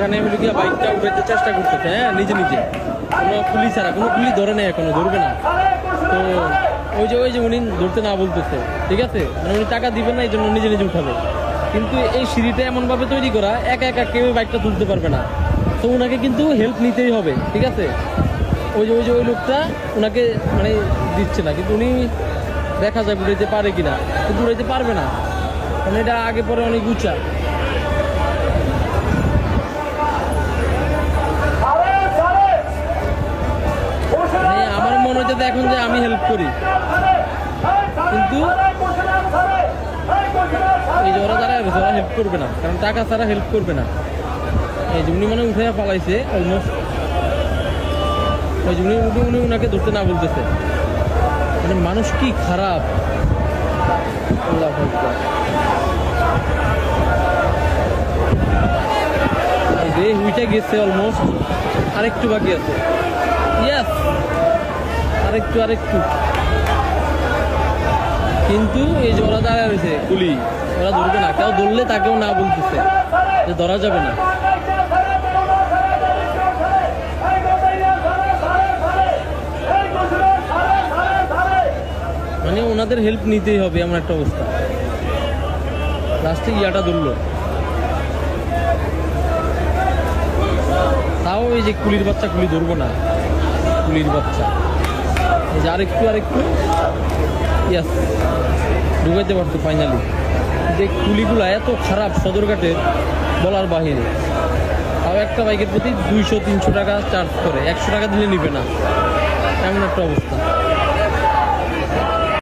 এখানে হলো গিয়ে বাইকটা উঠাতে চেষ্টা করতেছে, হ্যাঁ, নিজে নিজে, কোনো পুলিশ ছাড়া, কোনো পুলিশ ধরে নেই এখনো, ধরবে না। তো ওই যে উনি ধরতে না বলতেছে, ঠিক আছে, মানে উনি টাকা দিবেন না, এই জন্য নিজে নিজে উঠাবে। কিন্তু এই সিঁড়িটা এমনভাবে তৈরি করা, একা একা কেউ বাইকটা তুলতে পারবে না, তো ওনাকে কিন্তু হেল্প নিতেই হবে, ঠিক আছে। ওই লোকটা ওনাকে মানে দিচ্ছে না, কিন্তু উনি দেখা যায় উড়াইতে পারে কিনা, কিন্তু উড়াইতে পারবে না, কারণ এটা আগে পরে অনেক উঁচা। মানে আমার মনে হচ্ছে এখন যে আমি হেল্প করি, কিন্তু এই যে ওরা যারা ওরা হেল্প করবে না, কারণ টাকা ছাড়া হেল্প করবে না। এই যে উনি মনে উঠে পালাইছে অলমোস্ট, ওই যে উনি ওনাকে ধরতে না বলতেছে। মানে মানুষ কি খারাপ, আল্লাহু আকবার। এই যে উইটা গেছে অলমোস্ট, আরেকটু বাকি আছে, ইয়েস, আরেকটু। কিন্তু এই যে ওরা দাঁড়ায় রয়েছে কুলি, ওরা ধরবে না, কেউ ধরলে তাকেও না বলতেছে যে ধরা যাবে না। মানে ওনাদের হেল্প নিতেই হবে, এমন একটা অবস্থা। লাস্টে ইয়াটা ধরলো, তাও এই যে কুলির বাচ্চা, কুলি ধরবো না, কুলির বাচ্চা। এই যে আরেকটু ইয়াস, ঢুকাইতে পারতো ফাইনালি। যে কুলিগুলা এত খারাপ সদরঘাটের, বলার বাহিরে। তাও একটা বাইকের প্রতি 200-300 টাকা চার্জ করে, 100 টাকা দিলে নিবে না, এমন একটা অবস্থা।